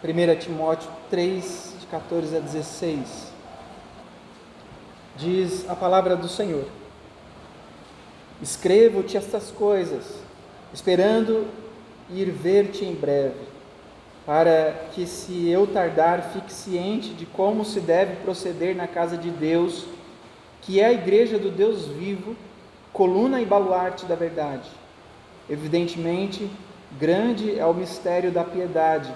1 Timóteo 3, de 14 a 16. Diz a palavra do Senhor: escrevo-te estas coisas, esperando ir ver-te em breve, para que, se eu tardar, fique ciente de como se deve proceder na casa de Deus, que é a igreja do Deus vivo, coluna e baluarte da verdade. Evidentemente, grande é o mistério da piedade.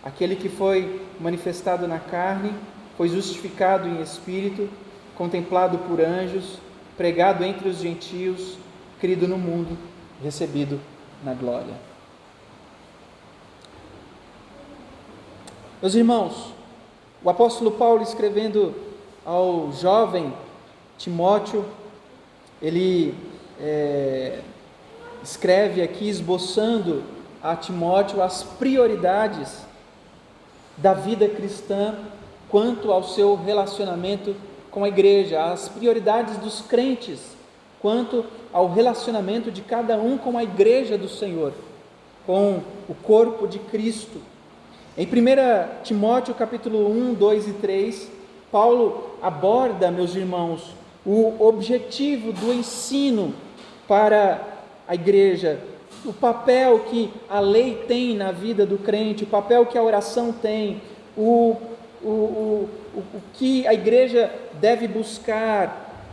Aquele que foi manifestado na carne, foi justificado em espírito, contemplado por anjos, pregado entre os gentios, crido no mundo, recebido na glória. Meus irmãos, o apóstolo Paulo, escrevendo ao jovem Timóteo, ele escreve aqui esboçando a Timóteo as prioridades da vida cristã quanto ao seu relacionamento com a igreja, as prioridades dos crentes quanto ao relacionamento de cada um com a igreja do Senhor, com o corpo de Cristo. Em 1 Timóteo capítulo 1, 2 e 3, Paulo aborda, meus irmãos, o objetivo do ensino para a igreja, o papel que a lei tem na vida do crente, o papel que a oração tem, o que a igreja deve buscar,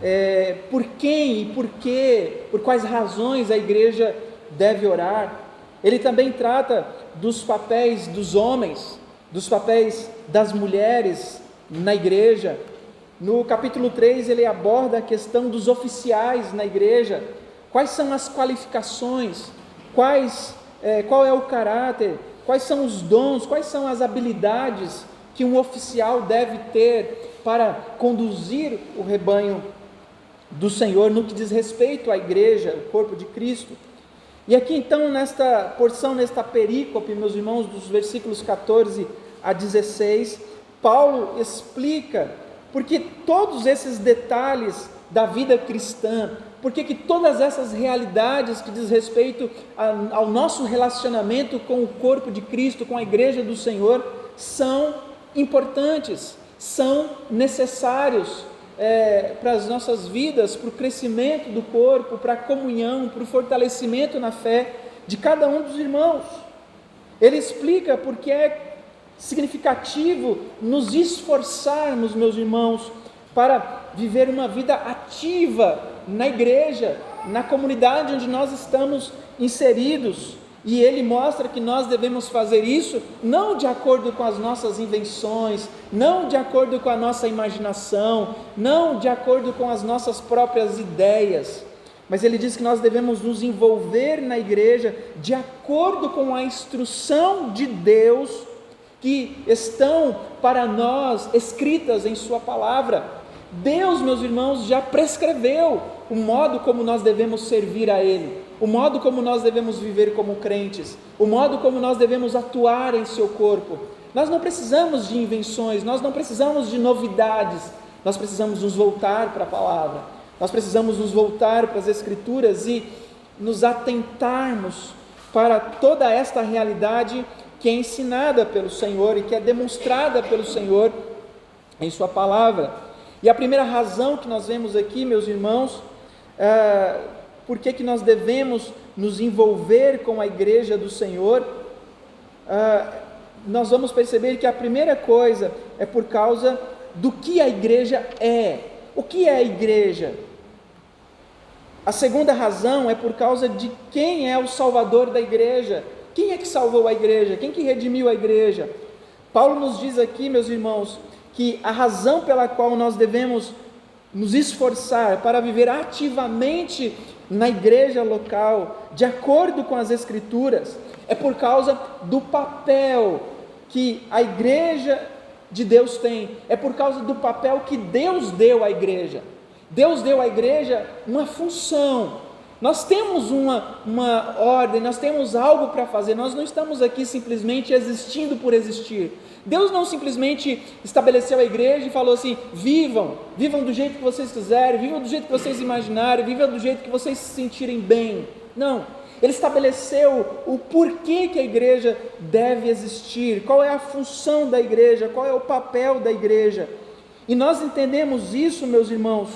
por quem e por quê, por quais razões a igreja deve orar. Ele também trata dos papéis dos homens, dos papéis das mulheres na igreja. No capítulo 3 ele aborda a questão dos oficiais na igreja, quais são as qualificações, qual é o caráter, quais são os dons, quais são as habilidades que um oficial deve ter para conduzir o rebanho do Senhor no que diz respeito à igreja, o corpo de Cristo. E aqui então, nesta porção, nesta perícope, meus irmãos, dos versículos 14 a 16, Paulo explica porque todos esses detalhes da vida cristã, porque que todas essas realidades que diz respeito ao nosso relacionamento com o corpo de Cristo, com a igreja do Senhor, são importantes, são necessários para as nossas vidas, para o crescimento do corpo, para a comunhão, para o fortalecimento na fé de cada um dos irmãos. Ele explica porque é significativo nos esforçarmos, meus irmãos, para viver uma vida ativa na igreja, na comunidade onde nós estamos inseridos. E ele mostra que nós devemos fazer isso não de acordo com as nossas invenções, não de acordo com a nossa imaginação, não de acordo com as nossas próprias ideias, mas ele diz que nós devemos nos envolver na igreja de acordo com a instrução de Deus que estão para nós escritas em sua palavra. Deus, meus irmãos, já prescreveu o modo como nós devemos servir a Ele, o modo como nós devemos viver como crentes, o modo como nós devemos atuar em seu corpo. Nós não precisamos de invenções, nós não precisamos de novidades, nós precisamos nos voltar para a palavra, nós precisamos nos voltar para as Escrituras e nos atentarmos para toda esta realidade que é ensinada pelo Senhor e que é demonstrada pelo Senhor em sua palavra. E a primeira razão que nós vemos aqui, meus irmãos, por que nós devemos nos envolver com a igreja do Senhor, nós vamos perceber que a primeira coisa é por causa do que a igreja é. O que é a igreja? A segunda razão é por causa de quem é o Salvador da igreja. Quem é que salvou a igreja? Quem que redimiu a igreja? Paulo nos diz aqui, meus irmãos, que a razão pela qual nós devemos nos esforçar para viver ativamente na igreja local, de acordo com as Escrituras, é por causa do papel que a igreja de Deus tem, é por causa do papel que Deus deu à igreja. Deus deu à igreja uma função. Nós temos uma ordem, nós temos algo para fazer, nós não estamos aqui simplesmente existindo por existir. Deus não simplesmente estabeleceu a igreja e falou assim: vivam do jeito que vocês quiserem, vivam do jeito que vocês imaginarem, vivam do jeito que vocês se sentirem bem. Não, Ele estabeleceu o porquê que a igreja deve existir, qual é a função da igreja, qual é o papel da igreja. E nós entendemos isso, meus irmãos,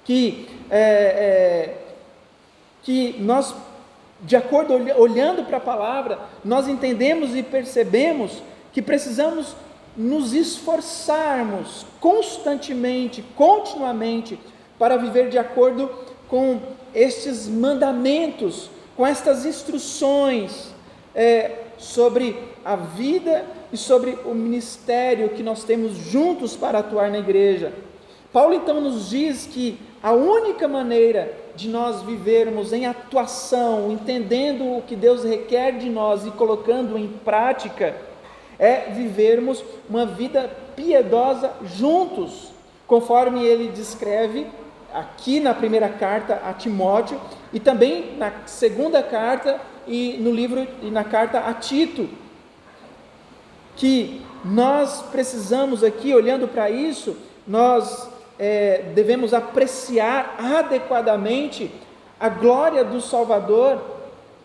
que nós, de acordo, olhando para a palavra, nós entendemos e percebemos que precisamos nos esforçarmos constantemente, continuamente, para viver de acordo com estes mandamentos, com estas instruções sobre a vida e sobre o ministério que nós temos juntos para atuar na igreja. Paulo então nos diz que a única maneira de nós vivermos em atuação, entendendo o que Deus requer de nós e colocando em prática, é vivermos uma vida piedosa juntos, conforme ele descreve aqui na primeira carta a Timóteo e também na segunda carta e no livro e na carta a Tito, que nós precisamos aqui, olhando para isso, nós devemos apreciar adequadamente a glória do Salvador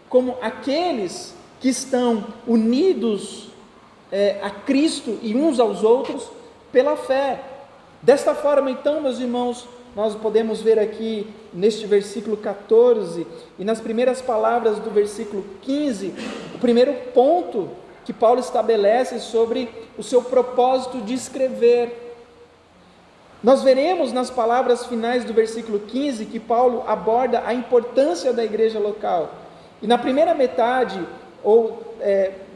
como aqueles que estão unidos a Cristo e uns aos outros pela fé. Desta forma, então, meus irmãos, nós podemos ver aqui neste versículo 14 e nas primeiras palavras do versículo 15, o primeiro ponto que Paulo estabelece sobre o seu propósito de escrever. Nós veremos nas palavras finais do versículo 15 que Paulo aborda a importância da igreja local. E na primeira metade,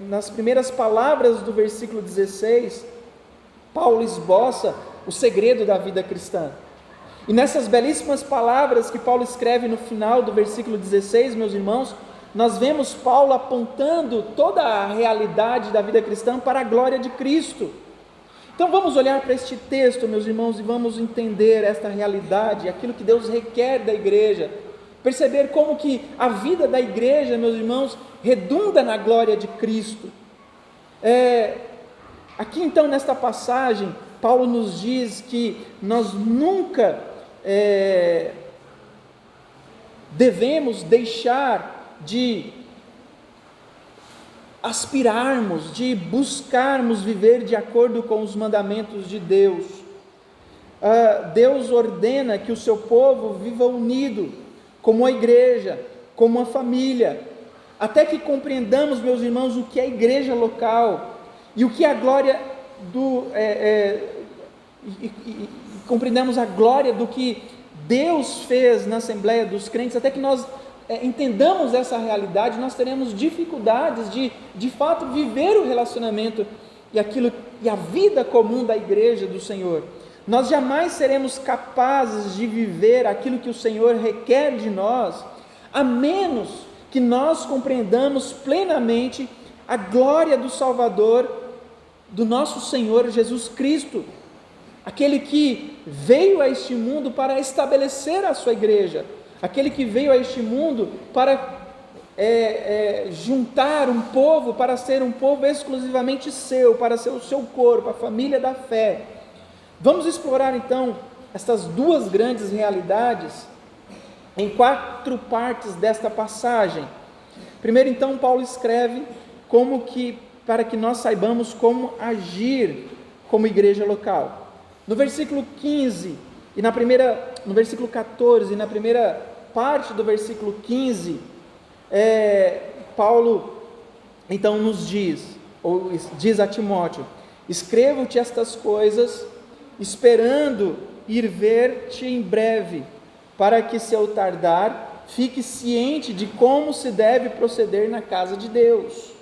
nas primeiras palavras do versículo 16, Paulo esboça o segredo da vida cristã. E nessas belíssimas palavras que Paulo escreve no final do versículo 16, meus irmãos, nós vemos Paulo apontando toda a realidade da vida cristã para a glória de Cristo. Então vamos olhar para este texto, meus irmãos, e vamos entender esta realidade, aquilo que Deus requer da igreja, perceber como que a vida da igreja, meus irmãos, redunda na glória de Cristo. Aqui então nesta passagem, Paulo nos diz que nós nunca devemos deixar de aspirarmos, de buscarmos viver de acordo com os mandamentos de Deus. Deus ordena que o seu povo viva unido, como a igreja, como uma família, até que compreendamos, meus irmãos, o que é a igreja local, e o que é a glória compreendamos a glória do que Deus fez na Assembleia dos Crentes, até que nós entendamos essa realidade, nós teremos dificuldades de fato viver o relacionamento e a vida comum da igreja do Senhor. Nós jamais seremos capazes de viver aquilo que o Senhor requer de nós, a menos que nós compreendamos plenamente a glória do Salvador, do nosso Senhor Jesus Cristo, aquele que veio a este mundo para estabelecer a sua igreja, aquele que veio a este mundo para juntar um povo, para ser um povo exclusivamente seu, para ser o seu corpo, a família da fé. Vamos explorar então estas duas grandes realidades em 4 partes desta passagem. Primeiro então Paulo escreve para que nós saibamos como agir como igreja local. No versículo 15 e no versículo 14 e na primeira parte do versículo 15, Paulo então nos diz a Timóteo: escrevo-te estas coisas, esperando ir ver-te em breve, para que, se eu tardar, fique ciente de como se deve proceder na casa de Deus.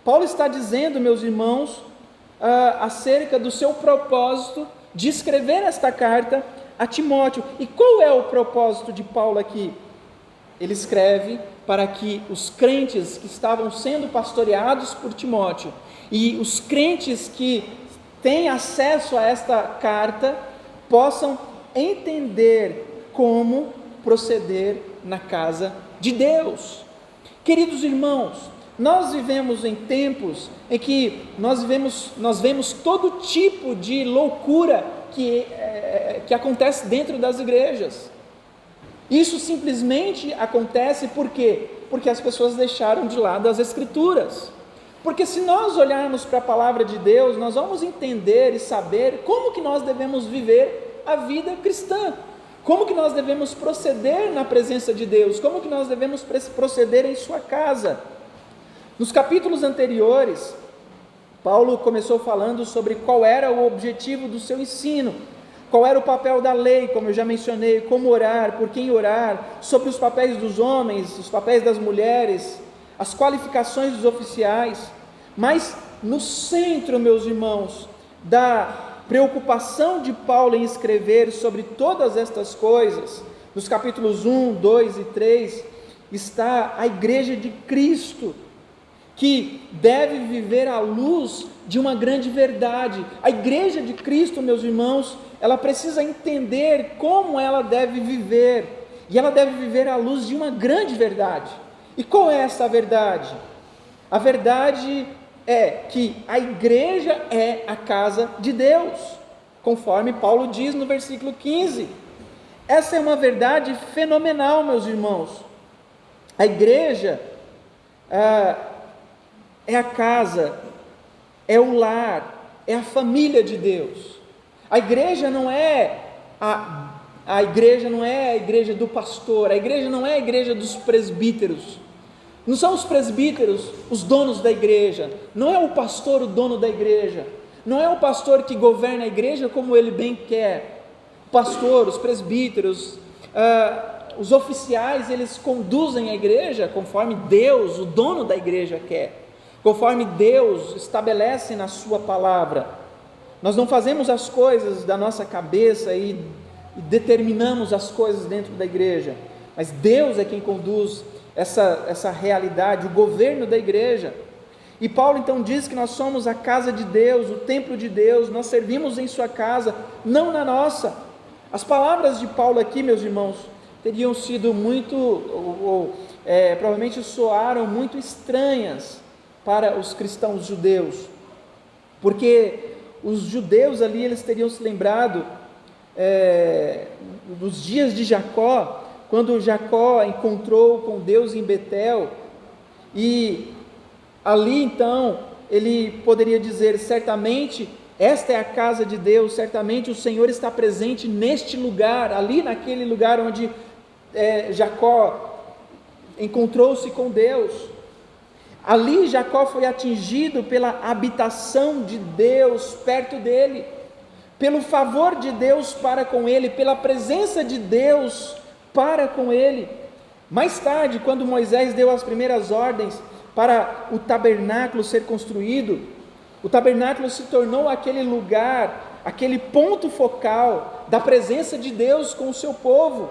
Paulo está dizendo, meus irmãos, acerca do seu propósito de escrever esta carta a Timóteo. E qual é o propósito de Paulo aqui? Ele escreve para que os crentes que estavam sendo pastoreados por Timóteo e os crentes que têm acesso a esta carta possam entender como proceder na casa de Deus. Queridos irmãos, nós vivemos em tempos em que nós vemos todo tipo de loucura que acontece dentro das igrejas. Isso simplesmente acontece porque Porque as pessoas deixaram de lado as Escrituras. Porque se nós olharmos para a palavra de Deus, nós vamos entender e saber como que nós devemos viver a vida cristã, como que nós devemos proceder na presença de Deus, como que nós devemos proceder em sua casa. Nos capítulos anteriores, Paulo começou falando sobre qual era o objetivo do seu ensino, qual era o papel da lei, como eu já mencionei, como orar, por quem orar, sobre os papéis dos homens, os papéis das mulheres, as qualificações dos oficiais. Mas no centro, meus irmãos, da preocupação de Paulo em escrever sobre todas estas coisas, nos capítulos 1, 2 e 3, está a igreja de Cristo, que deve viver à luz de uma grande verdade. A igreja de Cristo, meus irmãos, ela precisa entender como ela deve viver, e ela deve viver à luz de uma grande verdade. E qual é essa verdade? A verdade é que a igreja é a casa de Deus, conforme Paulo diz no versículo 15. Essa é uma verdade fenomenal, meus irmãos. A igreja é a casa, é o lar, é a família de Deus. A igreja não é a igreja do pastor, a igreja não é a igreja dos presbíteros. Não são os presbíteros os donos da igreja, não é o pastor o dono da igreja, não é o pastor que governa a igreja como ele bem quer. O pastor, os presbíteros, os oficiais, eles conduzem a igreja conforme Deus, o dono da igreja, quer, conforme Deus estabelece na sua palavra. Nós não fazemos as coisas da nossa cabeça e determinamos as coisas dentro da igreja, mas Deus é quem conduz essa realidade, o governo da igreja. E Paulo então diz que nós somos a casa de Deus, o templo de Deus, nós servimos em sua casa, não na nossa. As palavras de Paulo aqui, meus irmãos, teriam sido provavelmente soaram muito estranhas para os cristãos judeus, porque os judeus ali, eles teriam se lembrado dos dias de Jacó, quando Jacó encontrou com Deus em Betel, e ali então ele poderia dizer: certamente esta é a casa de Deus, certamente o Senhor está presente neste lugar, ali naquele lugar onde Jacó encontrou-se com Deus. Ali Jacó foi atingido pela habitação de Deus perto dele, pelo favor de Deus para com ele, pela presença de Deus para com ele. Mais tarde, quando Moisés deu as primeiras ordens para o tabernáculo ser construído, o tabernáculo se tornou aquele lugar, aquele ponto focal da presença de Deus com o seu povo.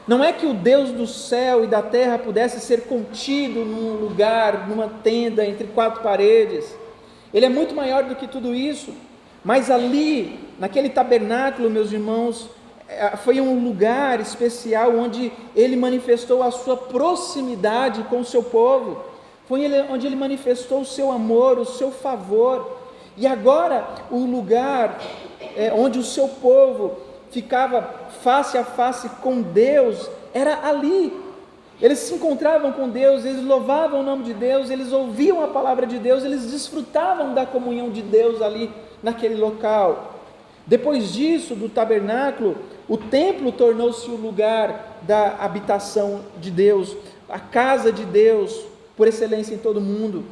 Não é que o Deus do céu e da terra pudesse ser contido num lugar, numa tenda entre quatro paredes. Ele é muito maior do que tudo isso, mas ali, naquele tabernáculo, meus irmãos, foi um lugar especial onde ele manifestou a sua proximidade com o seu povo, foi onde ele manifestou o seu amor, o seu favor. E agora o lugar onde o seu povo ficava face a face com Deus era ali. Eles se encontravam com Deus, eles louvavam o nome de Deus, eles ouviam a palavra de Deus, eles desfrutavam da comunhão de Deus ali naquele local. Depois disso, do tabernáculo, o templo tornou-se o lugar da habitação de Deus, a casa de Deus, por excelência em todo o mundo.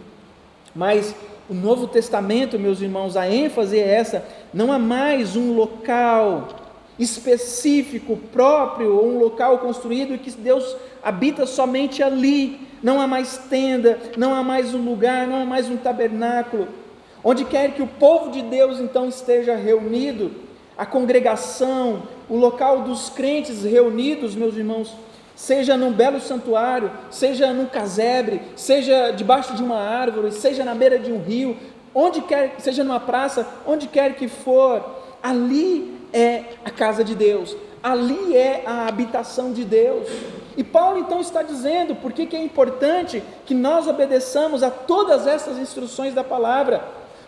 Mas o Novo Testamento, meus irmãos, a ênfase é essa: não há mais um local específico, próprio, ou um local construído e que Deus habita somente ali. Não há mais tenda, não há mais um lugar, não há mais um tabernáculo. Onde quer que o povo de Deus então esteja reunido, a congregação, o local dos crentes reunidos, meus irmãos, seja num belo santuário, seja num casebre, seja debaixo de uma árvore, seja na beira de um rio, onde quer, seja numa praça, onde quer que for, ali é a casa de Deus, ali é a habitação de Deus. E Paulo então está dizendo por que é importante que nós obedeçamos a todas essas instruções da palavra,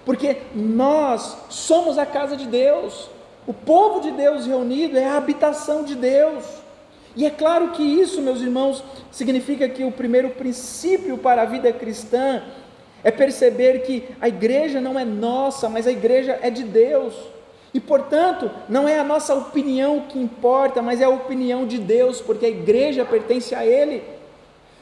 porque nós somos a casa de Deus, o povo de Deus reunido é a habitação de Deus. E é claro que isso, meus irmãos, significa que o primeiro princípio para a vida cristã é perceber que a igreja não é nossa, mas a igreja é de Deus. E, portanto, não é a nossa opinião que importa, mas é a opinião de Deus, porque a igreja pertence a Ele.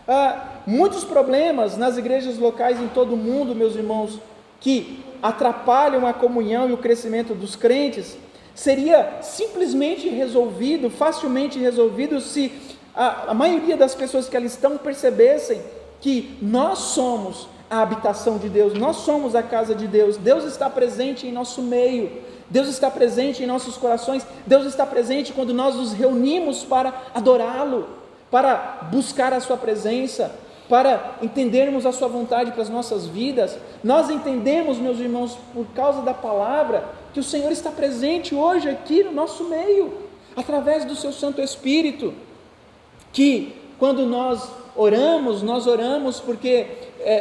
Há muitos problemas nas igrejas locais em todo o mundo, meus irmãos, que atrapalham a comunhão e o crescimento dos crentes, seria simplesmente resolvido, facilmente resolvido, se a maioria das pessoas que ali estão percebessem que nós somos a habitação de Deus, nós somos a casa de Deus, Deus está presente em nosso meio, Deus está presente em nossos corações, Deus está presente quando nós nos reunimos para adorá-lo, para buscar a sua presença, para entendermos a sua vontade para as nossas vidas. Nós entendemos, meus irmãos, por causa da palavra, que o Senhor está presente hoje aqui no nosso meio, através do seu Santo Espírito, que quando nós oramos porque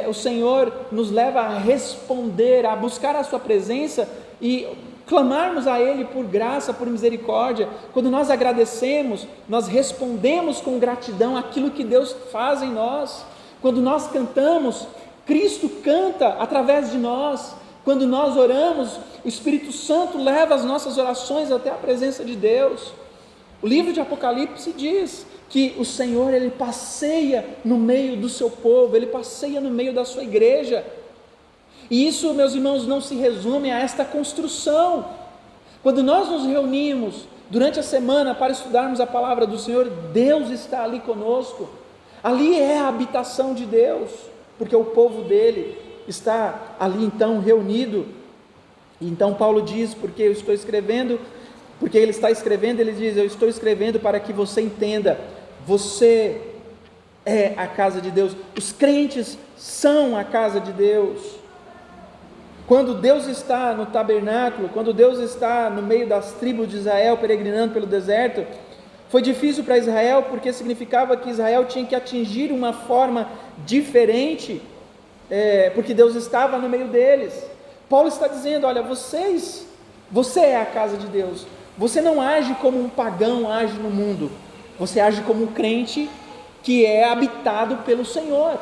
o Senhor nos leva a responder, a buscar a sua presença e clamarmos a Ele por graça, por misericórdia. Quando nós agradecemos, nós respondemos com gratidão aquilo que Deus faz em nós. Quando nós cantamos, Cristo canta através de nós. Quando nós oramos, o Espírito Santo leva as nossas orações até a presença de Deus. O livro de Apocalipse diz que o Senhor, Ele passeia no meio do seu povo, Ele passeia no meio da sua igreja. E isso, meus irmãos, não se resume a esta construção. Quando nós nos reunimos durante a semana para estudarmos a palavra do Senhor, Deus está ali conosco. Ali é a habitação de Deus, porque o povo dele está ali então reunido. E então Paulo diz, porque ele está escrevendo, ele diz: eu estou escrevendo para que você entenda, você é a casa de Deus, os crentes são a casa de Deus. Quando Deus está no tabernáculo, quando Deus está no meio das tribos de Israel, peregrinando pelo deserto, foi difícil para Israel, porque significava que Israel tinha que atingir uma forma diferente, porque Deus estava no meio deles. Paulo está dizendo: olha, você é a casa de Deus, você não age como um pagão age no mundo, você age como um crente que é habitado pelo Senhor,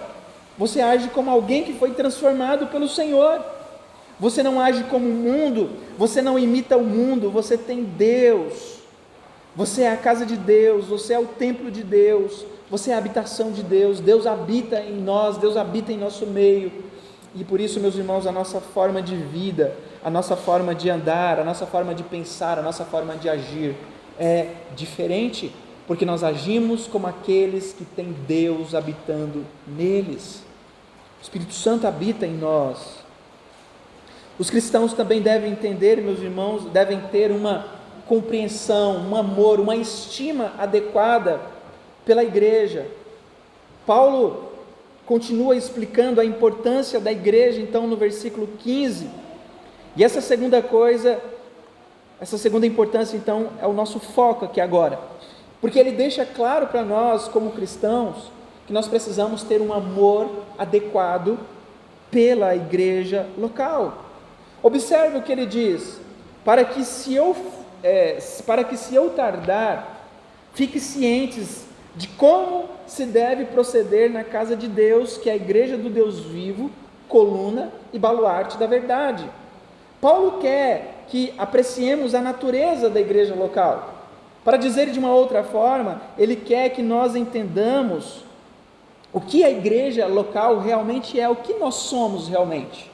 você age como alguém que foi transformado pelo Senhor. Você não age como o mundo, você não imita o mundo, você tem Deus, você é a casa de Deus, você é o templo de Deus, você é a habitação de Deus, Deus habita em nós, Deus habita em nosso meio. E por isso, meus irmãos, a nossa forma de vida, a nossa forma de andar, a nossa forma de pensar, a nossa forma de agir é diferente, porque nós agimos como aqueles que têm Deus habitando neles. O Espírito Santo habita em nós. Os cristãos também devem entender, meus irmãos, devem ter uma compreensão, um amor, uma estima adequada pela igreja. Paulo continua explicando a importância da igreja, então, no versículo 15, e essa segunda importância, então, é o nosso foco aqui agora, porque ele deixa claro para nós, como cristãos, que nós precisamos ter um amor adequado pela igreja local. Observe o que ele diz: para que se eu tardar, fique cientes de como se deve proceder na casa de Deus, que é a igreja do Deus vivo, coluna e baluarte da verdade. Paulo quer que apreciemos a natureza da igreja local. Para dizer de uma outra forma, ele quer que nós entendamos o que a igreja local realmente é, o que nós somos realmente.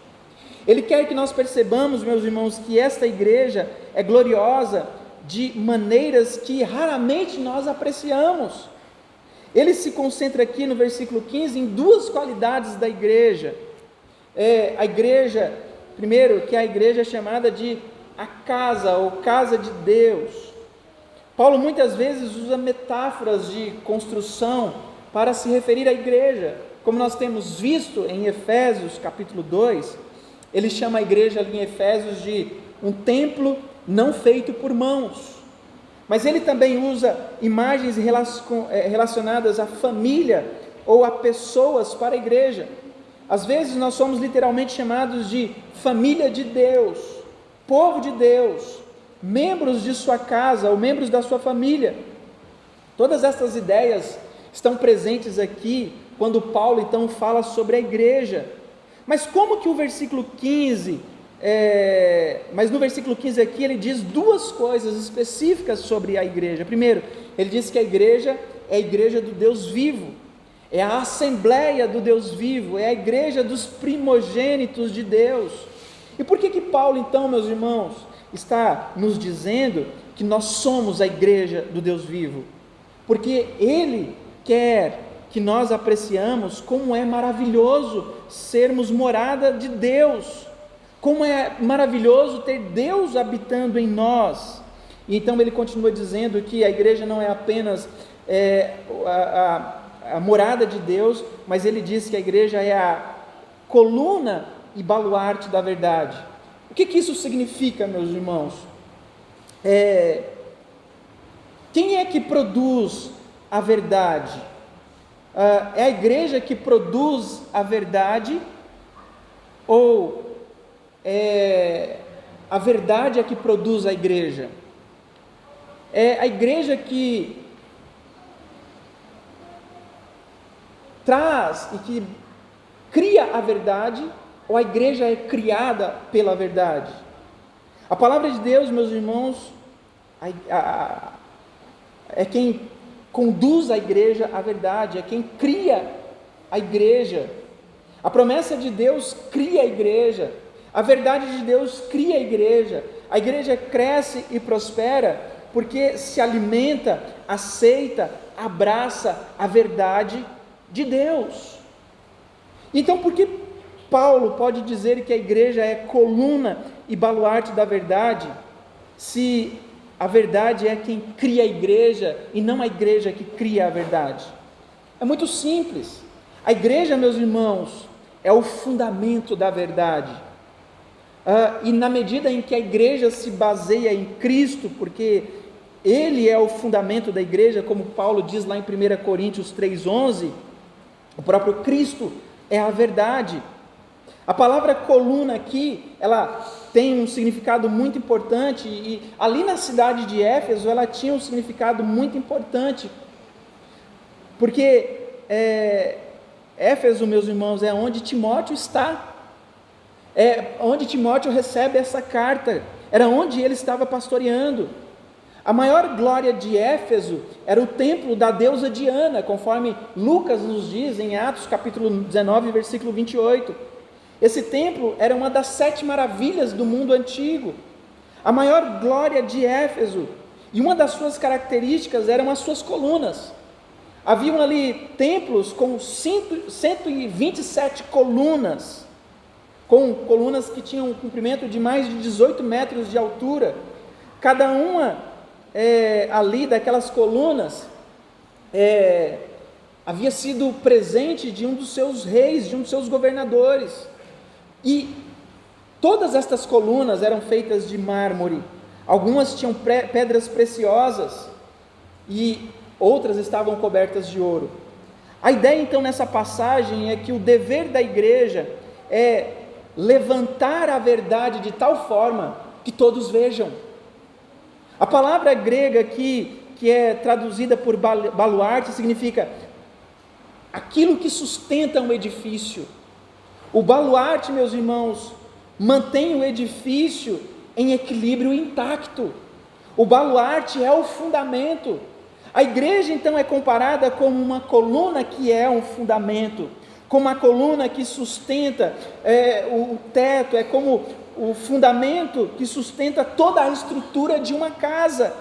Ele quer que nós percebamos, meus irmãos, que esta igreja é gloriosa de maneiras que raramente nós apreciamos. Ele se concentra aqui no versículo 15 em duas qualidades da igreja. A igreja, primeiro, que a igreja é chamada de a casa ou casa de Deus. Paulo muitas vezes usa metáforas de construção para se referir à igreja, como nós temos visto em Efésios capítulo 2, ele chama a igreja ali em Efésios de um templo não feito por mãos, mas ele também usa imagens relacionadas à família ou a pessoas para a igreja. Às vezes nós somos literalmente chamados de família de Deus, povo de Deus, membros de sua casa ou membros da sua família. Todas essas ideias estão presentes aqui quando Paulo então fala sobre a igreja. Mas como que o versículo 15, mas no versículo 15 aqui ele diz duas coisas específicas sobre a igreja. Primeiro, ele diz que a igreja é a igreja do Deus vivo, é a assembleia do Deus vivo, é a igreja dos primogênitos de Deus. E por que Paulo então, meus irmãos, está nos dizendo que nós somos a igreja do Deus vivo? Porque ele quer que nós apreciamos como é maravilhoso sermos morada de Deus, como é maravilhoso ter Deus habitando em nós. E então ele continua dizendo que a igreja não é apenas a morada de Deus, mas ele diz que a igreja é a coluna e baluarte da verdade. O que isso significa, meus irmãos? Quem é que produz a verdade? É a igreja que produz a verdade, ou a verdade é que produz a igreja? É a igreja que traz e que cria a verdade, ou a igreja é criada pela verdade? A palavra de Deus, meus irmãos, é quem conduz a igreja à verdade, é quem cria a igreja. A promessa de Deus cria a igreja, a verdade de Deus cria a igreja cresce e prospera porque se alimenta, aceita, abraça a verdade de Deus. Então, por que Paulo pode dizer que a igreja é coluna e baluarte da verdade, se a verdade é quem cria a igreja e não a igreja que cria a verdade? É muito simples. A igreja, meus irmãos, é o fundamento da verdade. E na medida em que a igreja se baseia em Cristo, porque Ele é o fundamento da igreja, como Paulo diz lá em 1 Coríntios 3,11, o próprio Cristo é a verdade. A palavra coluna aqui, ela tem um significado muito importante, e ali na cidade de Éfeso, ela tinha um significado muito importante, porque Éfeso, meus irmãos, é onde Timóteo está, é onde Timóteo recebe essa carta, era onde ele estava pastoreando. A maior glória de Éfeso era o templo da deusa Diana, conforme Lucas nos diz em Atos capítulo 19, versículo 28. Esse templo era uma das 7 maravilhas do mundo antigo. A maior glória de Éfeso, e uma das suas características eram as suas colunas. Haviam ali templos com 127 colunas, com colunas que tinham um comprimento de mais de 18 metros de altura. Cada uma ali daquelas colunas havia sido presente de um dos seus reis, de um dos seus governadores. E todas estas colunas eram feitas de mármore. Algumas tinham pedras preciosas e outras estavam cobertas de ouro. A ideia então nessa passagem é que o dever da igreja é levantar a verdade de tal forma que todos vejam. A palavra grega aqui, que é traduzida por baluarte, significa aquilo que sustenta um edifício. O baluarte, meus irmãos, mantém o edifício em equilíbrio intacto. O baluarte é o fundamento. A igreja então é comparada como uma coluna que é um fundamento, como uma coluna que sustenta o teto, é como o fundamento que sustenta toda a estrutura de uma casa.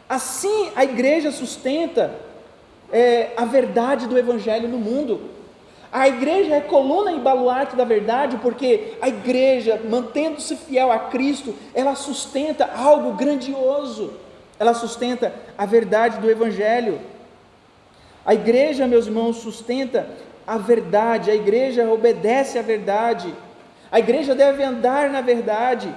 Assim a igreja sustenta a verdade do evangelho no mundo. A igreja é coluna e baluarte da verdade, porque a igreja, mantendo-se fiel a Cristo, ela sustenta algo grandioso, ela sustenta a verdade do evangelho. A igreja, meus irmãos, sustenta a verdade, a igreja obedece à verdade, a igreja deve andar na verdade,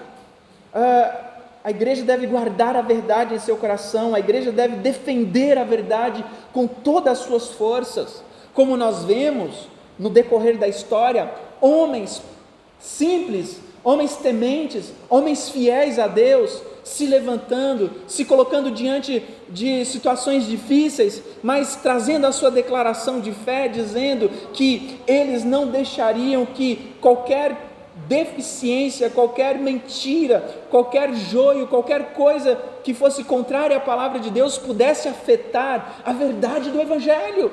a igreja deve guardar a verdade em seu coração, a igreja deve defender a verdade com todas as suas forças. Como nós vemos no decorrer da história, homens simples, homens tementes, homens fiéis a Deus, se levantando, se colocando diante de situações difíceis, mas trazendo a sua declaração de fé, dizendo que eles não deixariam que qualquer deficiência, qualquer mentira, qualquer joio, qualquer coisa que fosse contrária à palavra de Deus pudesse afetar a verdade do Evangelho.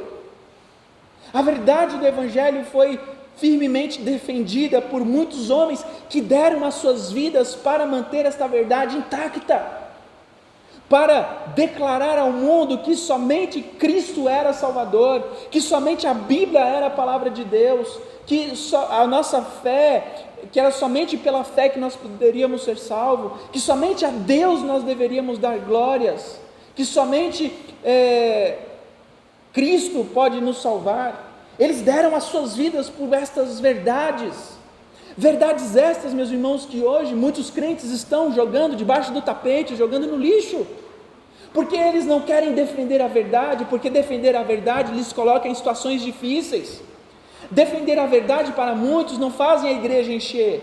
A verdade do Evangelho foi firmemente defendida por muitos homens que deram as suas vidas para manter esta verdade intacta, para declarar ao mundo que somente Cristo era Salvador, que somente a Bíblia era a palavra de Deus, que a nossa fé, que era somente pela fé que nós poderíamos ser salvos, que somente a Deus nós deveríamos dar glórias, que somente Cristo pode nos salvar. Eles deram as suas vidas por estas verdades estas, meus irmãos, que hoje muitos crentes estão jogando debaixo do tapete, jogando no lixo, porque eles não querem defender a verdade, porque defender a verdade lhes coloca em situações difíceis. Defender a verdade para muitos não fazem a igreja encher.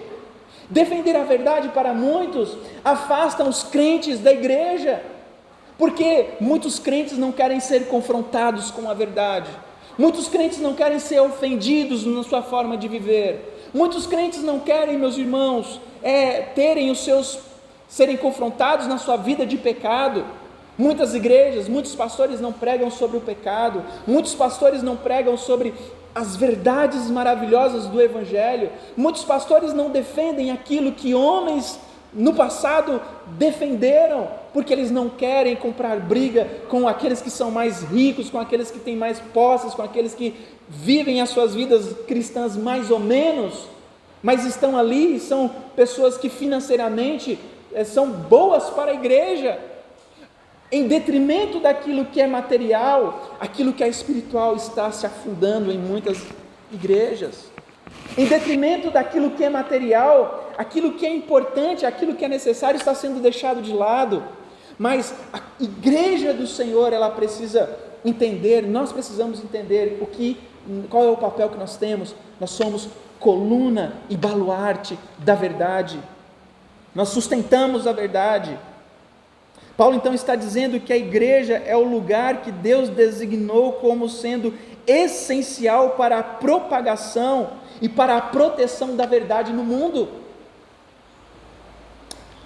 Defender a verdade para muitos afastam os crentes da igreja, porque muitos crentes não querem ser confrontados com a verdade. Muitos crentes não querem ser ofendidos na sua forma de viver. Muitos crentes não querem, meus irmãos, serem confrontados na sua vida de pecado. Muitas igrejas, muitos pastores não pregam sobre o pecado. Muitos pastores não pregam sobre as verdades maravilhosas do Evangelho. Muitos pastores não defendem aquilo que homens no passado defenderam, porque eles não querem comprar briga com aqueles que são mais ricos, com aqueles que têm mais posses, com aqueles que vivem as suas vidas cristãs mais ou menos, mas estão ali, são pessoas que financeiramente são boas para a igreja, em detrimento daquilo que é material. Aquilo que é espiritual está se afundando em muitas igrejas. Em detrimento daquilo que é material, aquilo que é importante, aquilo que é necessário está sendo deixado de lado. Mas a igreja do Senhor, ela precisa entender, nós precisamos entender qual é o papel que nós temos. Nós somos coluna e baluarte da verdade. Nós sustentamos a verdade. Paulo então está dizendo que a igreja é o lugar que Deus designou como sendo essencial para a propagação e para a proteção da verdade no mundo.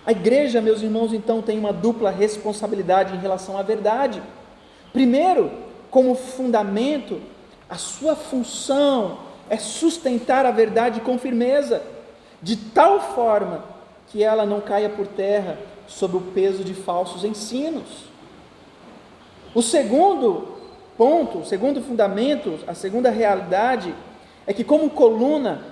A igreja, meus irmãos, então tem uma dupla responsabilidade em relação à verdade. Primeiro, como fundamento, a sua função é sustentar a verdade com firmeza, de tal forma que ela não caia por terra sob o peso de falsos ensinos. O segundo ponto, o segundo fundamento, a segunda realidade é que, como coluna,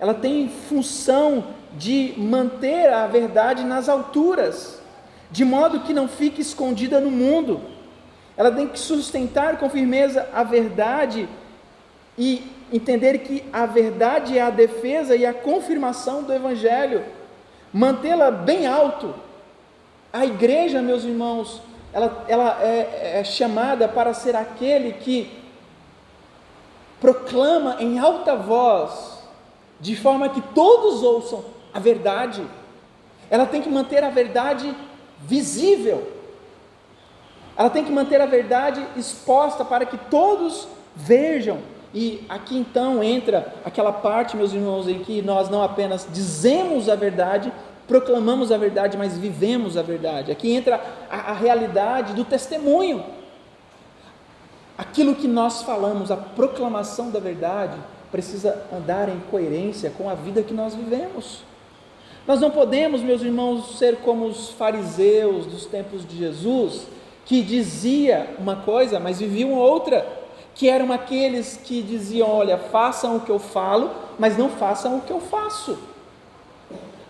ela tem função de manter a verdade nas alturas, de modo que não fique escondida no mundo. Ela tem que sustentar com firmeza a verdade e entender que a verdade é a defesa e a confirmação do Evangelho, mantê-la bem alto. A igreja, meus irmãos, ela é chamada para ser aquele que proclama em alta voz, de forma que todos ouçam a verdade. Ela tem que manter a verdade visível, ela tem que manter a verdade exposta para que todos vejam. E aqui então entra aquela parte, meus irmãos, em que nós não apenas dizemos a verdade, proclamamos a verdade, mas vivemos a verdade. Aqui entra a realidade do testemunho. Aquilo que nós falamos, a proclamação da verdade, precisa andar em coerência com a vida que nós vivemos. Nós não podemos, meus irmãos, ser como os fariseus dos tempos de Jesus, que dizia uma coisa, mas viviam outra, que eram aqueles que diziam: olha, façam o que eu falo, mas não façam o que eu faço.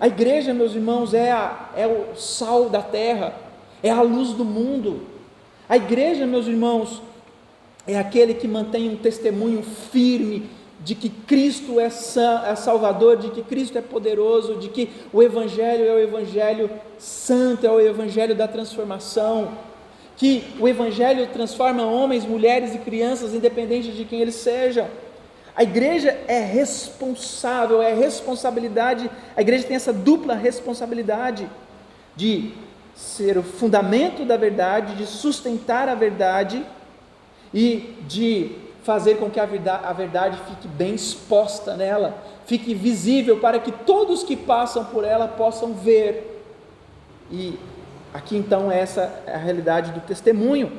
A igreja, meus irmãos, é o sal da terra, é a luz do mundo. A igreja, meus irmãos, é aquele que mantém um testemunho firme de que Cristo é Salvador, de que Cristo é poderoso, de que o Evangelho é o Evangelho santo, é o Evangelho da transformação, que o Evangelho transforma homens, mulheres e crianças, independente de quem eles sejam. A igreja é responsável, é responsabilidade, a igreja tem essa dupla responsabilidade de ser o fundamento da verdade, de sustentar a verdade e de fazer com que a verdade fique bem exposta nela, fique visível para que todos que passam por ela possam ver. E aqui então essa é a realidade do testemunho.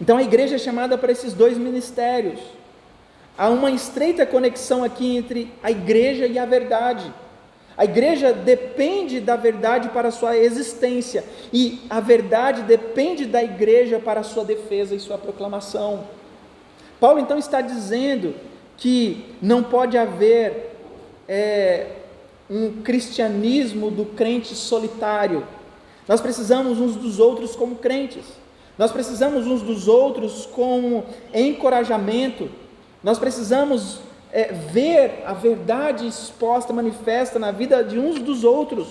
Então a igreja é chamada para esses dois ministérios. Há uma estreita conexão aqui entre a igreja e a verdade. A igreja depende da verdade para a sua existência, e a verdade depende da igreja para a sua defesa e sua proclamação. Paulo então está dizendo que não pode haver um cristianismo do crente solitário. Nós precisamos uns dos outros como crentes, nós precisamos uns dos outros como encorajamento, nós precisamos ver a verdade exposta, manifesta na vida de uns dos outros.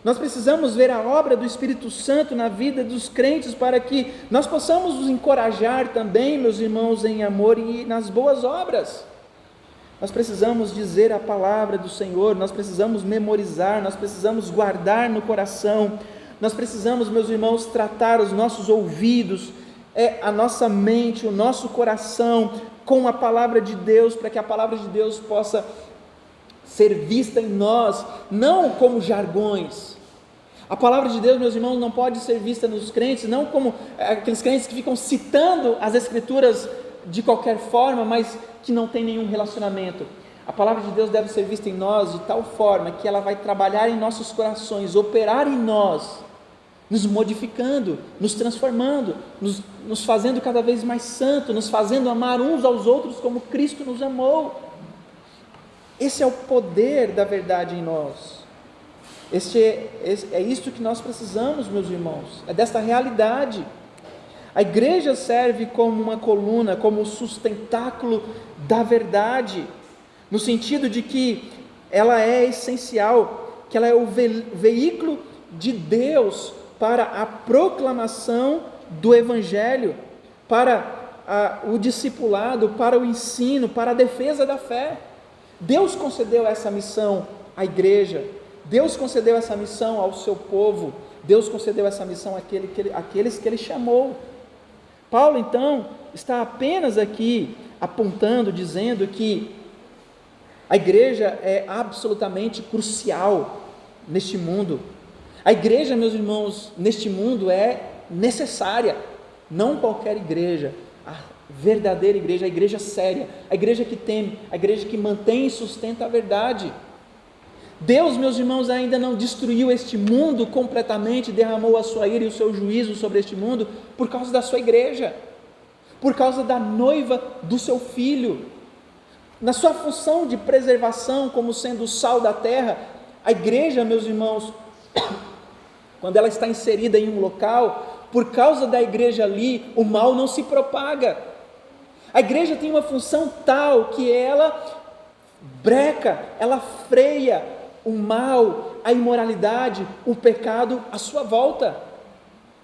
Nós precisamos ver a obra do Espírito Santo na vida dos crentes, para que nós possamos nos encorajar também, meus irmãos, em amor e nas boas obras. Nós precisamos dizer a palavra do Senhor, nós precisamos memorizar, nós precisamos guardar no coração, nós precisamos, meus irmãos, tratar os nossos ouvidos, a nossa mente, o nosso coração com a palavra de Deus, para que a palavra de Deus possa ser vista em nós, não como jargões. A palavra de Deus, meus irmãos, não pode ser vista nos crentes, não como aqueles crentes que ficam citando as Escrituras de qualquer forma, mas que não tem nenhum relacionamento. A palavra de Deus deve ser vista em nós de tal forma que ela vai trabalhar em nossos corações, operar em nós, nos modificando, nos transformando, nos fazendo cada vez mais santos, nos fazendo amar uns aos outros como Cristo nos amou. Esse é o poder da verdade em nós. É isso que nós precisamos, meus irmãos, é desta realidade. A igreja serve como uma coluna, como o sustentáculo da verdade, no sentido de que ela é essencial, que ela é o veículo de Deus para a proclamação do Evangelho, para o discipulado, para o ensino, para a defesa da fé. Deus concedeu essa missão à igreja, Deus concedeu essa missão ao seu povo, Deus concedeu essa missão àqueles que Ele chamou. Paulo então está apenas aqui apontando, dizendo que a igreja é absolutamente crucial neste mundo. A igreja, meus irmãos, neste mundo é necessária, não qualquer igreja, a verdadeira igreja, a igreja séria, a igreja que teme, a igreja que mantém e sustenta a verdade. Deus, meus irmãos, ainda não destruiu este mundo completamente, derramou a sua ira e o seu juízo sobre este mundo por causa da sua igreja, por causa da noiva do seu filho. Na sua função de preservação, como sendo o sal da terra, a igreja, meus irmãos, quando ela está inserida em um local, por causa da igreja ali, o mal não se propaga. A igreja tem uma função tal que ela breca, ela freia o mal, a imoralidade, o pecado à sua volta.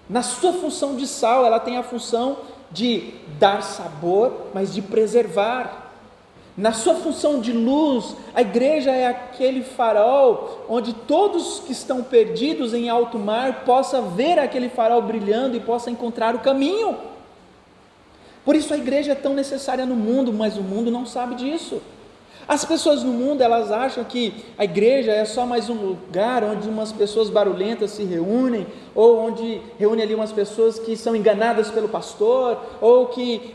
Na sua função de sal, ela tem a função de dar sabor, mas de preservar. Na sua função de luz, a igreja é aquele farol onde todos que estão perdidos em alto mar possam ver aquele farol brilhando e possam encontrar o caminho. Por isso a igreja é tão necessária no mundo, mas o mundo não sabe disso. As pessoas no mundo, elas acham que a igreja é só mais um lugar onde umas pessoas barulhentas se reúnem, ou onde reúne ali umas pessoas que são enganadas pelo pastor, ou que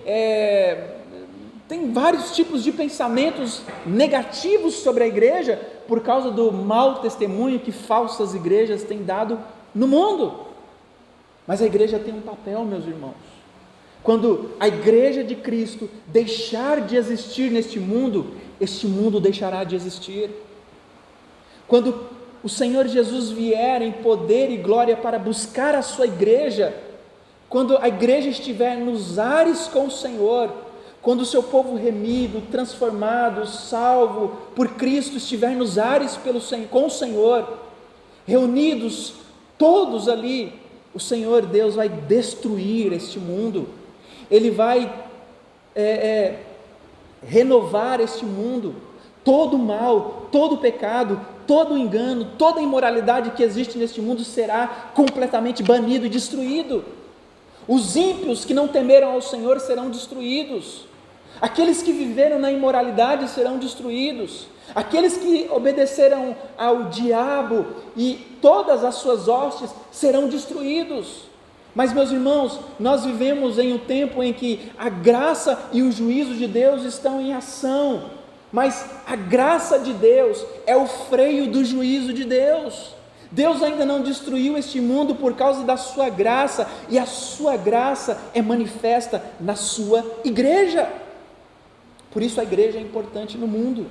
tem vários tipos de pensamentos negativos sobre a igreja, por causa do mau testemunho que falsas igrejas têm dado no mundo. Mas a igreja tem um papel, meus irmãos. Quando a igreja de Cristo deixar de existir neste mundo, este mundo deixará de existir. Quando o Senhor Jesus vier em poder e glória para buscar a sua igreja, quando a igreja estiver nos ares com o Senhor, quando o seu povo remido, transformado, salvo por Cristo estiver nos ares com o Senhor, reunidos todos ali, o Senhor Deus vai destruir este mundo. Ele vai renovar este mundo. Todo o mal, todo o pecado todo o engano, toda a imoralidade que existe neste mundo será completamente banido e destruído. Os ímpios que não temeram ao Senhor serão destruídos. Aqueles que viveram na imoralidade serão destruídos. Aqueles que obedeceram ao diabo e todas as suas hostes serão destruídos. Mas, meus irmãos, nós vivemos em um tempo em que a graça e o juízo de Deus estão em ação. Mas a graça de Deus é o freio do juízo de Deus. Deus ainda não destruiu este mundo por causa da sua graça, e a sua graça é manifesta na sua igreja. Por isso a igreja é importante no mundo.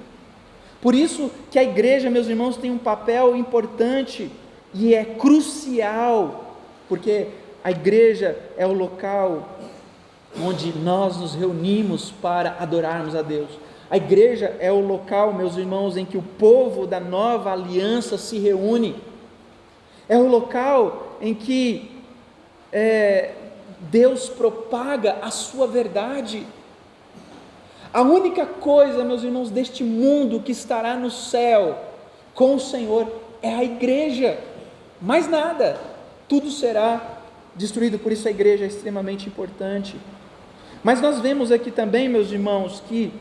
Por isso que a igreja, meus irmãos, tem um papel importante e é crucial, porque a igreja é o local onde nós nos reunimos para adorarmos a Deus. A igreja é o local, meus irmãos, em que o povo da nova aliança se reúne. É o local em que Deus propaga a sua verdade. A única coisa, meus irmãos, deste mundo que estará no céu com o Senhor é a igreja. Mais nada. Tudo será destruído, por isso a igreja é extremamente importante. Mas nós vemos aqui também, meus irmãos, que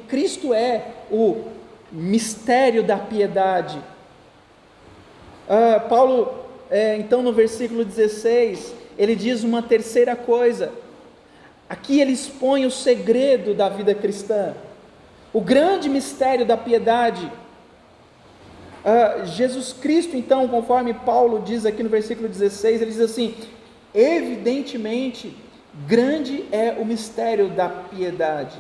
Cristo é o mistério da piedade. Paulo, então no versículo 16, ele diz uma terceira coisa. Aqui ele expõe o segredo da vida cristã, o grande mistério da piedade. Jesus Cristo, então, conforme Paulo diz aqui no versículo 16, ele diz assim: evidentemente, grande é o mistério da piedade.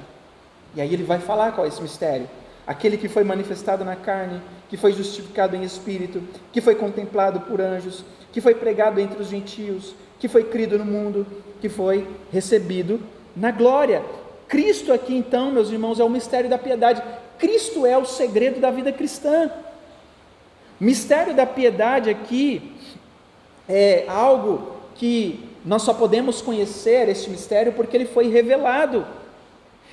E aí ele vai falar qual é esse mistério: aquele que foi manifestado na carne, que foi justificado em espírito, que foi contemplado por anjos, que foi pregado entre os gentios, que foi crido no mundo, que foi recebido na glória. Cristo aqui então, meus irmãos, é o mistério da piedade. Cristo é o segredo da vida cristã. Mistério da piedade aqui é algo que nós só podemos conhecer, este mistério, porque ele foi revelado.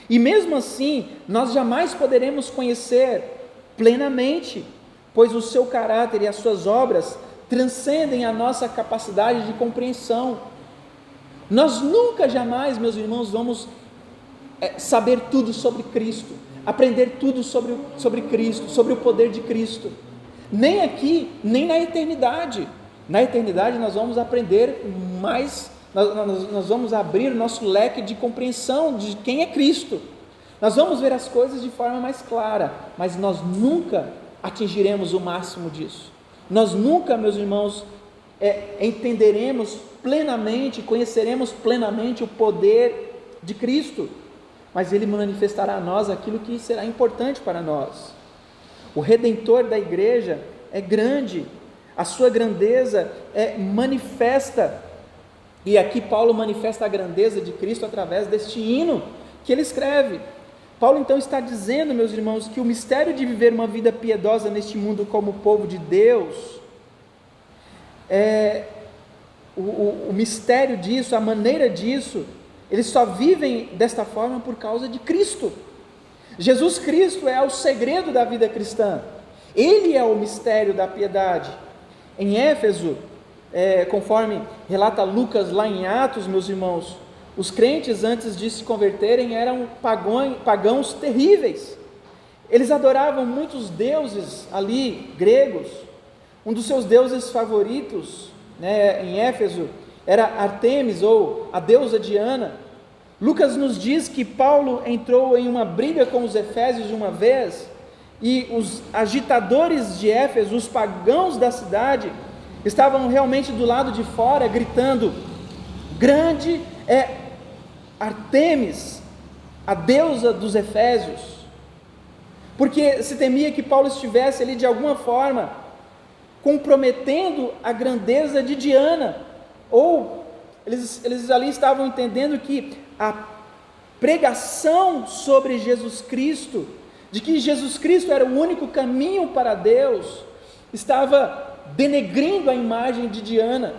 E mesmo assim, nós jamais poderemos conhecer plenamente, pois o seu caráter e as suas obras transcendem a nossa capacidade de compreensão. Nós nunca, jamais, meus irmãos, vamos saber tudo sobre Cristo, aprender tudo sobre Cristo, sobre o poder de Cristo, nem aqui, nem na eternidade. Na eternidade nós vamos aprender mais, nós vamos abrir o nosso leque de compreensão de quem é Cristo, nós vamos ver as coisas de forma mais clara, mas nós nunca atingiremos o máximo disso. Nós nunca, meus irmãos, entenderemos plenamente, conheceremos plenamente o poder de Cristo, mas Ele manifestará a nós aquilo que será importante para nós. O Redentor da igreja é grande, a sua grandeza é manifesta, e aqui Paulo manifesta a grandeza de Cristo através deste hino que ele escreve. Paulo então está dizendo, meus irmãos, que o mistério de viver uma vida piedosa neste mundo como povo de Deus, o mistério disso, a maneira disso, eles só vivem desta forma por causa de Cristo. Jesus Cristo é o segredo da vida cristã, Ele é o mistério da piedade. Em Éfeso, conforme relata Lucas lá em Atos, meus irmãos, os crentes antes de se converterem eram pagãos terríveis. Eles adoravam muitos deuses ali, gregos. Um dos seus deuses favoritos, em Éfeso, era Artemis, ou a deusa Diana. Lucas nos diz que Paulo entrou em uma briga com os efésios uma vez, e os agitadores de Éfeso, os pagãos da cidade, estavam realmente do lado de fora, gritando: grande é Artemis, a deusa dos efésios, porque se temia que Paulo estivesse ali de alguma forma comprometendo a grandeza de Diana, ou eles ali estavam entendendo que a pregação sobre Jesus Cristo, de que Jesus Cristo era o único caminho para Deus, estava denegrindo a imagem de Diana.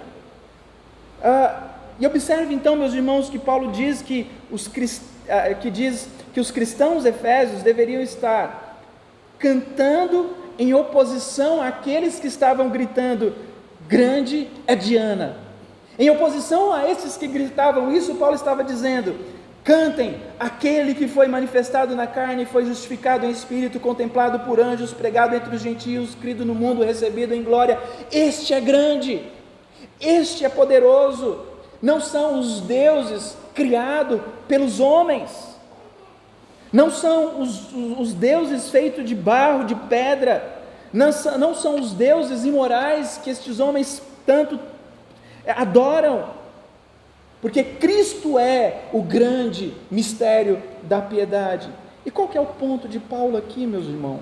E observe então, meus irmãos, que Paulo diz que os cristãos efésios deveriam estar cantando em oposição àqueles que estavam gritando: grande é Diana. Em oposição a esses que gritavam isso, Paulo estava dizendo: cantem, aquele que foi manifestado na carne, foi justificado em espírito, contemplado por anjos, pregado entre os gentios, crido no mundo, recebido em glória. Este é grande, este é poderoso. Não são os deuses criados pelos homens, não são os deuses feitos de barro, de pedra, não são os deuses imorais que estes homens tanto adoram, porque Cristo é o grande mistério da piedade. E qual que é o ponto de Paulo aqui, meus irmãos?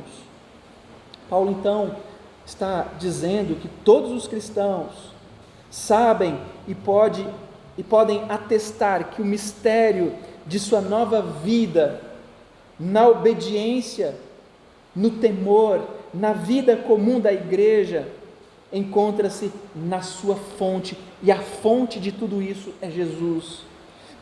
Paulo então está dizendo que todos os cristãos sabem e podem atestar que o mistério de sua nova vida, na obediência, no temor, na vida comum da igreja, encontra-se na sua fonte, e a fonte de tudo isso é Jesus.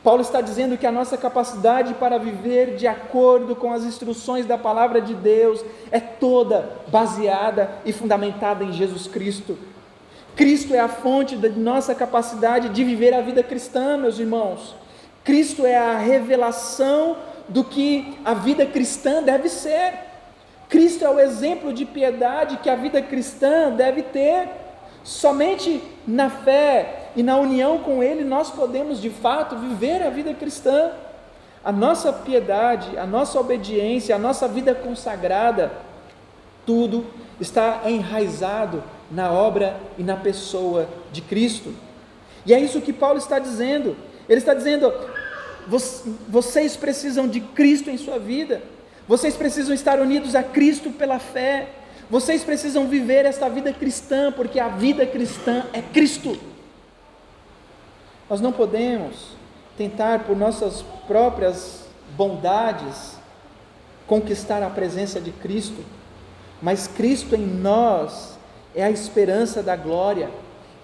Paulo está dizendo que a nossa capacidade para viver de acordo com as instruções da palavra de Deus é toda baseada e fundamentada em Jesus Cristo. Cristo é a fonte da nossa capacidade de viver a vida cristã, meus irmãos. Cristo é a revelação do que a vida cristã deve ser. Cristo é o exemplo de piedade que a vida cristã deve ter. Somente na fé e na união com Ele nós podemos de fato viver a vida cristã. A nossa piedade, a nossa obediência, a nossa vida consagrada, tudo está enraizado na obra e na pessoa de Cristo. E é isso que Paulo está dizendo. Ele está dizendo: vocês precisam de Cristo em sua vida, vocês precisam estar unidos a Cristo pela fé, vocês precisam viver esta vida cristã, porque a vida cristã é Cristo. Nós não podemos tentar por nossas próprias bondades conquistar a presença de Cristo, mas Cristo em nós é a esperança da glória,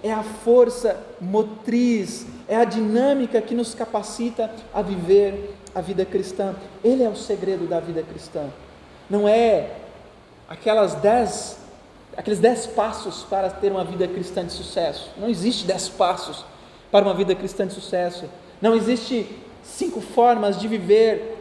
é a força motriz, é a dinâmica que nos capacita a viver a vida cristã. Ele é o segredo da vida cristã. Não é aqueles 10 passos para ter uma vida cristã de sucesso. Não existe 10 passos para uma vida cristã de sucesso. Não existe 5 formas de viver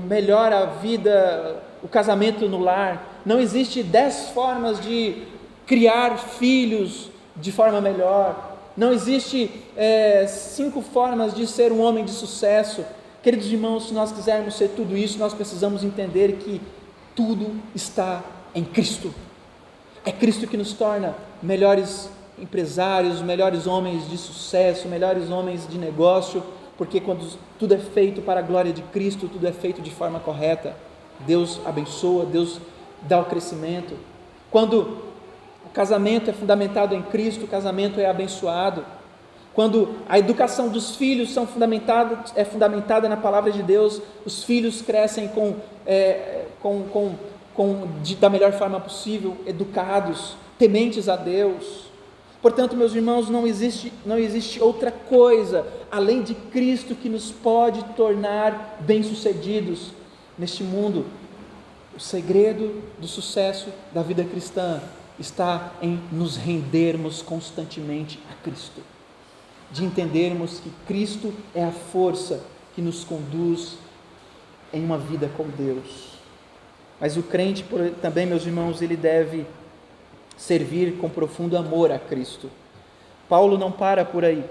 melhor a vida, o casamento no lar. Não existe 10 formas de criar filhos de forma melhor. Não existe 5 formas de ser um homem de sucesso. Queridos irmãos, se nós quisermos ser tudo isso, nós precisamos entender que tudo está em Cristo. É Cristo que nos torna melhores empresários, melhores homens de sucesso, melhores homens de negócio, porque quando tudo é feito para a glória de Cristo, tudo é feito de forma correta. Deus abençoa, Deus dá o crescimento. Quando o casamento é fundamentado em Cristo, o casamento é abençoado. Quando a educação dos filhos é fundamentada na palavra de Deus, os filhos crescem da melhor forma possível, educados, tementes a Deus. Portanto, meus irmãos, não existe outra coisa além de Cristo que nos pode tornar bem-sucedidos neste mundo. O segredo do sucesso da vida cristã está em nos rendermos constantemente a Cristo, de entendermos que Cristo é a força que nos conduz em uma vida com Deus. Mas o crente também, meus irmãos, ele deve servir com profundo amor a Cristo. Paulo não para por aí,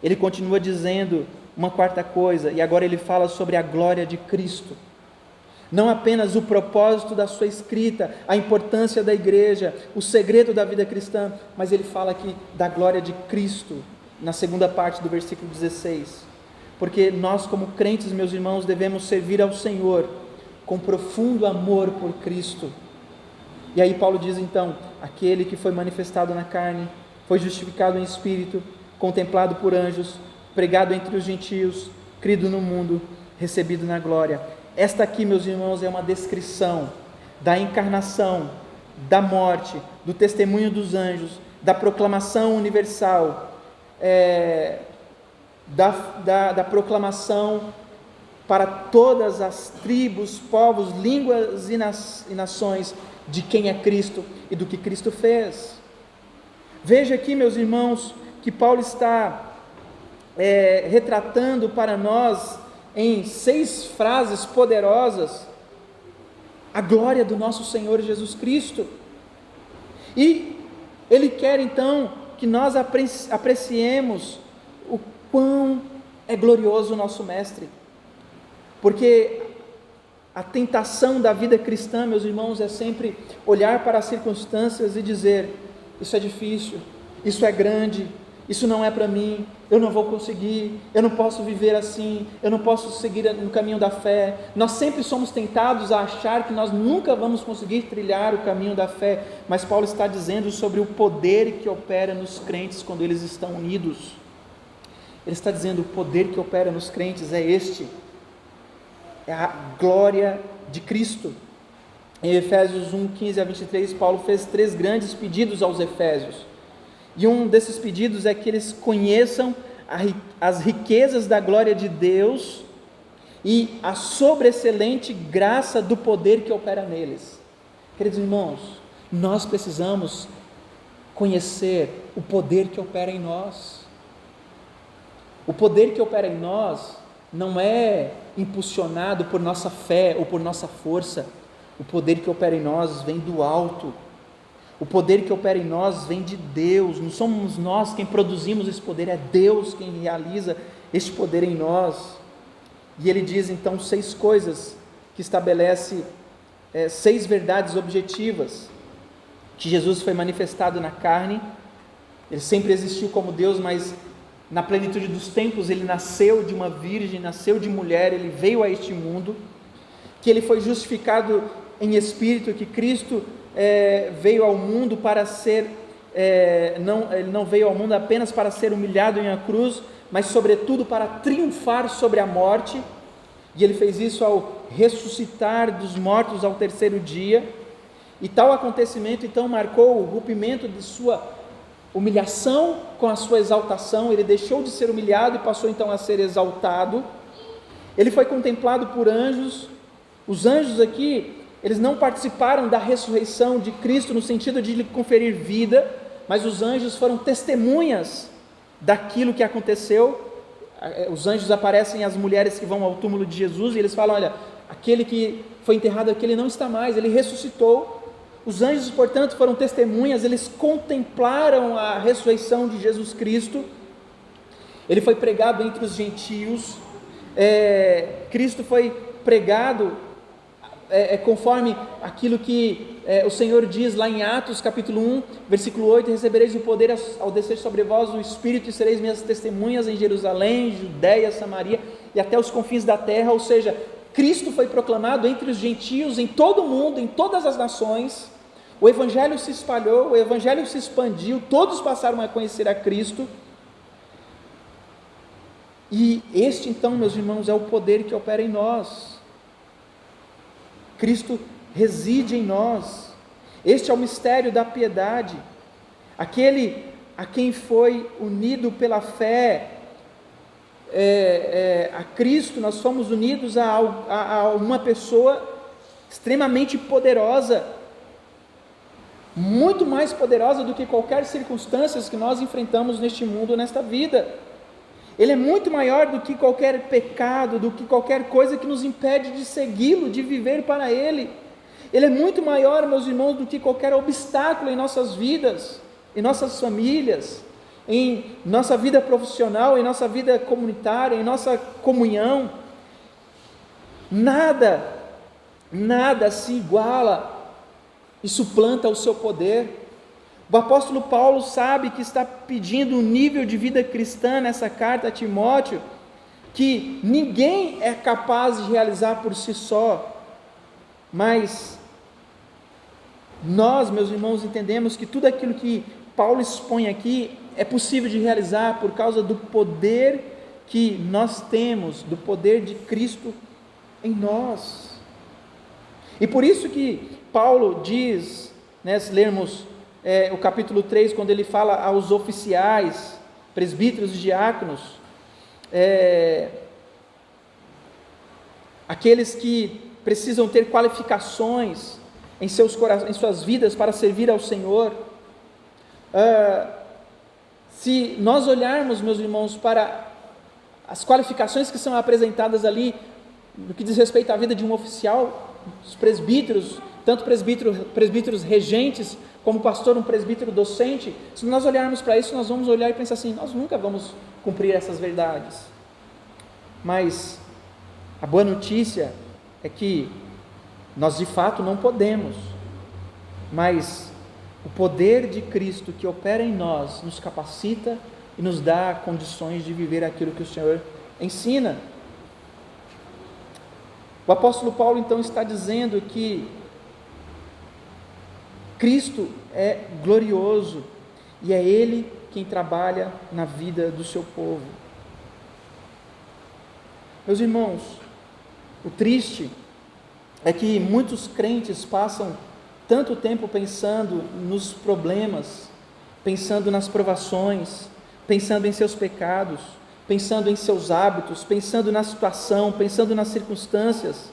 ele continua dizendo uma quarta coisa, e agora ele fala sobre a glória de Cristo. Não apenas o propósito da sua escrita, a importância da igreja, o segredo da vida cristã, mas ele fala aqui da glória de Cristo, na segunda parte do versículo 16, porque nós como crentes, meus irmãos, devemos servir ao Senhor com profundo amor por Cristo. E aí Paulo diz então: aquele que foi manifestado na carne, foi justificado em espírito, contemplado por anjos, pregado entre os gentios, crido no mundo, recebido na glória. Esta aqui, meus irmãos, é uma descrição da encarnação, da morte, do testemunho dos anjos, da proclamação universal, da proclamação para todas as tribos, povos, línguas e nações, de quem é Cristo e do que Cristo fez. Veja aqui, meus irmãos, que Paulo está retratando para nós, em 6 frases poderosas, a glória do nosso Senhor Jesus Cristo. E ele quer então que nós apreciemos o quão é glorioso o nosso Mestre, porque a tentação da vida cristã, meus irmãos, é sempre olhar para as circunstâncias e dizer: isso é difícil, isso é grande, isso não é para mim, eu não vou conseguir, eu não posso viver assim, eu não posso seguir no caminho da fé. Nós sempre somos tentados a achar que nós nunca vamos conseguir trilhar o caminho da fé, mas Paulo está dizendo sobre o poder que opera nos crentes quando eles estão unidos. Ele está dizendo: o poder que opera nos crentes é este, é a glória de Cristo. Em Efésios 1, 15 a 23, Paulo fez 3 grandes pedidos aos efésios, e um desses pedidos é que eles conheçam as riquezas da glória de Deus e a sobreexcelente graça do poder que opera neles. Queridos irmãos, nós precisamos conhecer o poder que opera em nós. O poder que opera em nós não é impulsionado por nossa fé ou por nossa força. O poder que opera em nós vem do alto. O poder que opera em nós vem de Deus. Não somos nós quem produzimos esse poder, é Deus quem realiza este poder em nós. E ele diz então 6 coisas que estabelece 6 verdades objetivas: que Jesus foi manifestado na carne, ele sempre existiu como Deus, mas na plenitude dos tempos ele nasceu de uma virgem, nasceu de mulher, ele veio a este mundo, que ele foi justificado em espírito, que Cristo veio ao mundo para ser, ele não veio ao mundo apenas para ser humilhado em uma cruz, mas sobretudo para triunfar sobre a morte, e ele fez isso ao ressuscitar dos mortos ao 3º dia, e tal acontecimento então marcou o rompimento de sua humilhação com a sua exaltação. Ele deixou de ser humilhado e passou então a ser exaltado. Ele foi contemplado por anjos. Os anjos aqui, eles não participaram da ressurreição de Cristo no sentido de lhe conferir vida, mas os anjos foram testemunhas daquilo que aconteceu. Os anjos aparecem às mulheres que vão ao túmulo de Jesus e eles falam: olha, aquele que foi enterrado aqui, ele não está mais, ele ressuscitou. Os anjos, portanto, foram testemunhas, eles contemplaram a ressurreição de Jesus Cristo. Ele foi pregado entre os gentios. Cristo foi pregado conforme aquilo que o Senhor diz lá em Atos capítulo 1, versículo 8: recebereis o poder ao descer sobre vós o Espírito, e sereis minhas testemunhas em Jerusalém, Judeia, Samaria e até os confins da terra. Ou seja, Cristo foi proclamado entre os gentios, em todo o mundo, em todas as nações. O Evangelho se espalhou, o Evangelho se expandiu, todos passaram a conhecer a Cristo. E este então, meus irmãos, é o poder que opera em nós. Cristo reside em nós. Este é o mistério da piedade. Aquele a quem foi unido pela fé a Cristo, nós fomos unidos a uma pessoa extremamente poderosa, muito mais poderosa do que qualquer circunstância que nós enfrentamos neste mundo, nesta vida. Ele é muito maior do que qualquer pecado, do que qualquer coisa que nos impede de segui-lo, de viver para Ele. Ele é muito maior, meus irmãos, do que qualquer obstáculo em nossas vidas, em nossas famílias, em nossa vida profissional, em nossa vida comunitária, em nossa comunhão. Nada se iguala e suplanta o seu poder. O apóstolo Paulo sabe que está pedindo um nível de vida cristã nessa carta a Timóteo que ninguém é capaz de realizar por si só, mas nós, meus irmãos, entendemos que tudo aquilo que Paulo expõe aqui é possível de realizar por causa do poder que nós temos, do poder de Cristo em nós. E por isso que Paulo diz, se lermos o capítulo 3, quando ele fala aos oficiais, presbíteros e diáconos, aqueles que precisam ter qualificações em suas vidas para servir ao Senhor. Se nós olharmos, meus irmãos, para as qualificações que são apresentadas ali, no que diz respeito à vida de um oficial, os presbíteros, tanto presbíteros regentes, como pastor, um presbítero docente, se nós olharmos para isso, nós vamos olhar e pensar assim: nós nunca vamos cumprir essas verdades. Mas a boa notícia é que nós de fato não podemos, mas o poder de Cristo que opera em nós nos capacita e nos dá condições de viver aquilo que o Senhor ensina. O apóstolo Paulo então está dizendo que Cristo é glorioso e é Ele quem trabalha na vida do seu povo. Meus irmãos, o triste é que muitos crentes passam tanto tempo pensando nos problemas, pensando nas provações, pensando em seus pecados, pensando em seus hábitos, pensando na situação, pensando nas circunstâncias,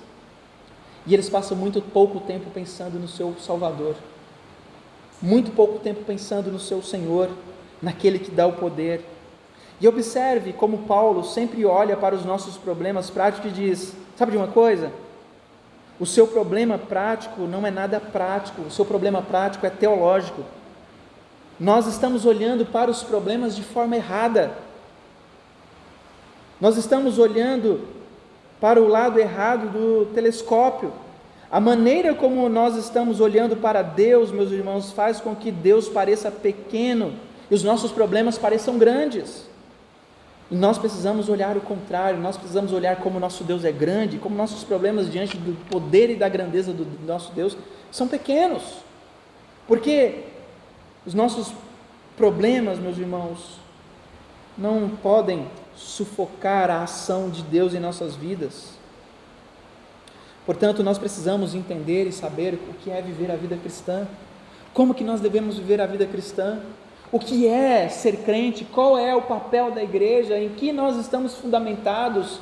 e eles passam muito pouco tempo pensando no seu Salvador, muito pouco tempo pensando no seu Senhor, naquele que dá o poder. E observe como Paulo sempre olha para os nossos problemas práticos e diz: sabe de uma coisa? O seu problema prático não é nada prático, o seu problema prático é teológico. Nós estamos olhando para os problemas de forma errada, nós estamos olhando para o lado errado do telescópio. A maneira como nós estamos olhando para Deus, meus irmãos, faz com que Deus pareça pequeno e os nossos problemas pareçam grandes. E nós precisamos olhar o contrário, nós precisamos olhar como nosso Deus é grande, como nossos problemas diante do poder e da grandeza do nosso Deus são pequenos. Porque os nossos problemas, meus irmãos, não podem sufocar a ação de Deus em nossas vidas. Portanto, nós precisamos entender e saber o que é viver a vida cristã, como que nós devemos viver a vida cristã, o que é ser crente, qual é o papel da igreja, em que nós estamos fundamentados,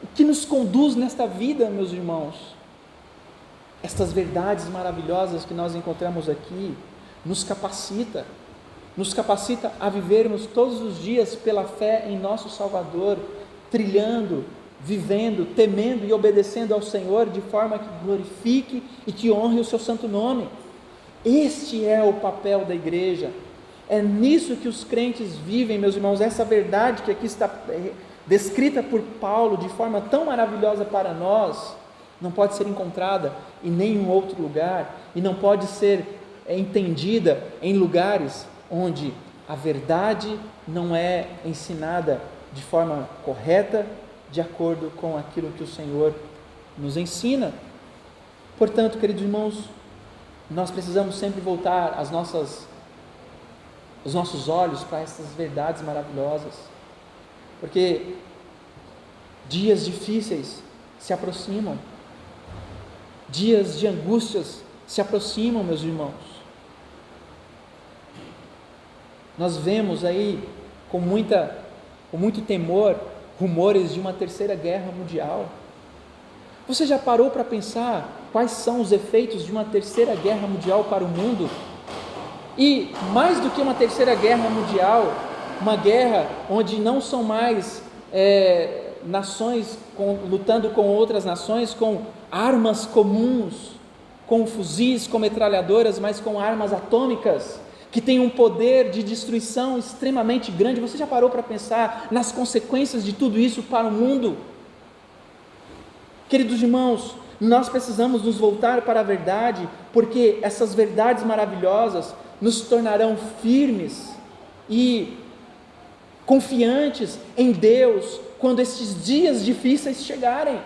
o que nos conduz nesta vida, meus irmãos. Estas verdades maravilhosas que nós encontramos aqui nos capacita a vivermos todos os dias pela fé em nosso Salvador, trilhando, vivendo, temendo e obedecendo ao Senhor de forma que glorifique e que honre o seu santo nome. Este é o papel da igreja, é nisso que os crentes vivem, meus irmãos. Essa verdade que aqui está descrita por Paulo de forma tão maravilhosa para nós, não pode ser encontrada em nenhum outro lugar, e não pode ser entendida em lugares onde a verdade não é ensinada de forma correta, de acordo com aquilo que o Senhor nos ensina. Portanto, queridos irmãos, nós precisamos sempre voltar os nossos olhos para essas verdades maravilhosas, porque dias difíceis se aproximam, dias de angústias se aproximam, meus irmãos. Nós vemos aí com muito temor rumores de uma terceira guerra mundial. Você já parou para pensar quais são os efeitos de uma terceira guerra mundial para o mundo? E mais do que uma terceira guerra mundial, uma guerra onde não são mais nações lutando com outras nações com armas comuns, com fuzis, com metralhadoras, mas com armas atômicas, que tem um poder de destruição extremamente grande. Você já parou para pensar nas consequências de tudo isso para o mundo? Queridos irmãos, nós precisamos nos voltar para a verdade, porque essas verdades maravilhosas nos tornarão firmes e confiantes em Deus quando estes dias difíceis chegarem.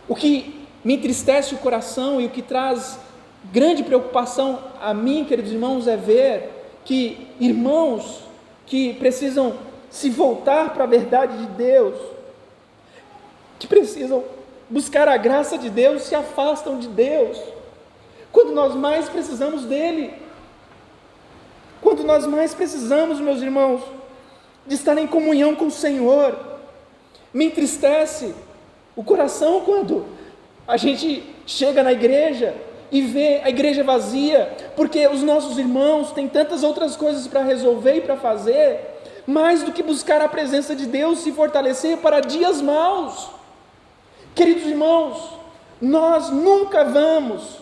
O que me entristece o coração e o que traz grande preocupação a mim, queridos irmãos, é ver que irmãos que precisam se voltar para a verdade de Deus, que precisam buscar a graça de Deus, se afastam de Deus, quando nós mais precisamos dele, quando nós mais precisamos, meus irmãos, de estar em comunhão com o Senhor. Me entristece O coração, quando a gente chega na igreja e vê a igreja vazia, porque os nossos irmãos têm tantas outras coisas para resolver e para fazer, mais do que buscar a presença de Deus, se fortalecer para dias maus. Queridos irmãos, nós nunca vamos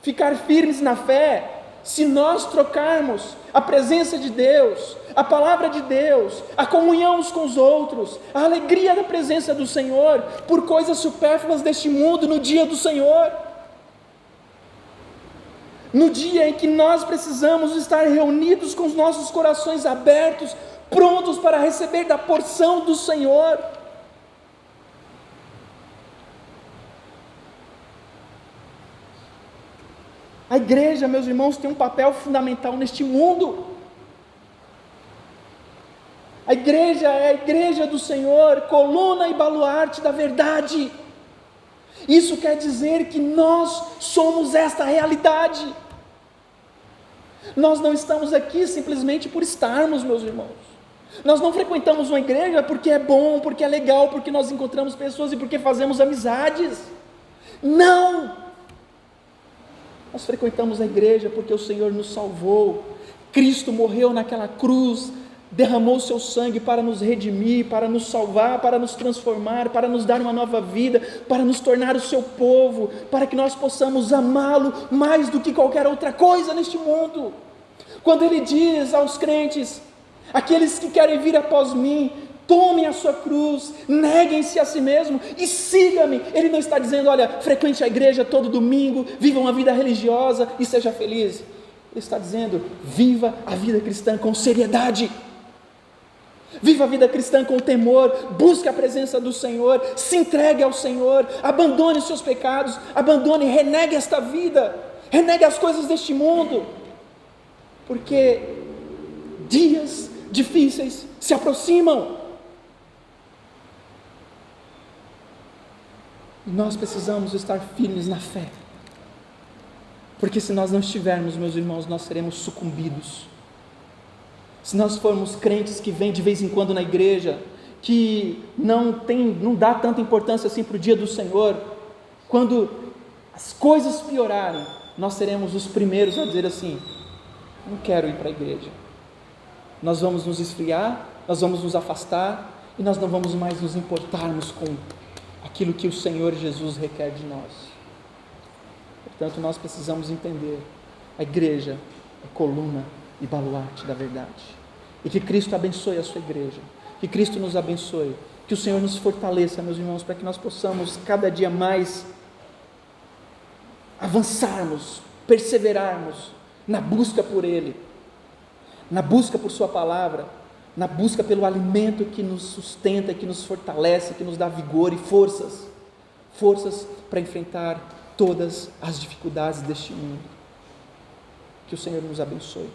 ficar firmes na fé se nós trocarmos a presença de Deus, a palavra de Deus, a comunhão uns com os outros, a alegria da presença do Senhor, por coisas supérfluas deste mundo no dia do Senhor. No dia em que nós precisamos estar reunidos com os nossos corações abertos, prontos para receber da porção do Senhor. A igreja, meus irmãos, tem um papel fundamental neste mundo. A igreja é a igreja do Senhor, coluna e baluarte da verdade. Isso quer dizer que nós somos esta realidade. Nós não estamos aqui simplesmente por estarmos, meus irmãos. Nós não frequentamos uma igreja porque é bom, porque é legal, porque nós encontramos pessoas e porque fazemos amizades. Não! Nós frequentamos a igreja porque o Senhor nos salvou. Cristo morreu naquela cruz, derramou seu sangue para nos redimir, para nos salvar, para nos transformar, para nos dar uma nova vida, para nos tornar o seu povo, para que nós possamos amá-lo mais do que qualquer outra coisa neste mundo. Quando Ele diz aos crentes: aqueles que querem vir após mim, tomem a sua cruz, neguem-se a si mesmo e siga-me. Ele não está dizendo: olha, frequente a igreja todo domingo, viva uma vida religiosa e seja feliz. Ele está dizendo: viva a vida cristã com seriedade, viva a vida cristã com temor, busque a presença do Senhor, se entregue ao Senhor, abandone os seus pecados, renegue esta vida, renegue as coisas deste mundo, porque dias difíceis se aproximam. Nós precisamos estar firmes na fé, porque se nós não estivermos, meus irmãos, nós seremos sucumbidos. Se nós formos crentes que vêm de vez em quando na igreja, que não dá tanta importância assim para o dia do Senhor, quando as coisas piorarem, nós seremos os primeiros a dizer assim: não quero ir para a igreja. Nós vamos nos esfriar, nós vamos nos afastar, e nós não vamos mais nos importarmos com aquilo que o Senhor Jesus requer de nós. Portanto, nós precisamos entender: a igreja é coluna e baluarte da verdade, e que Cristo abençoe a sua igreja, que Cristo nos abençoe, que o Senhor nos fortaleça, meus irmãos, para que nós possamos cada dia mais avançarmos, perseverarmos na busca por Ele, na busca por sua palavra, na busca pelo alimento que nos sustenta, que nos fortalece, que nos dá vigor e forças para enfrentar todas as dificuldades deste mundo. Que o Senhor nos abençoe.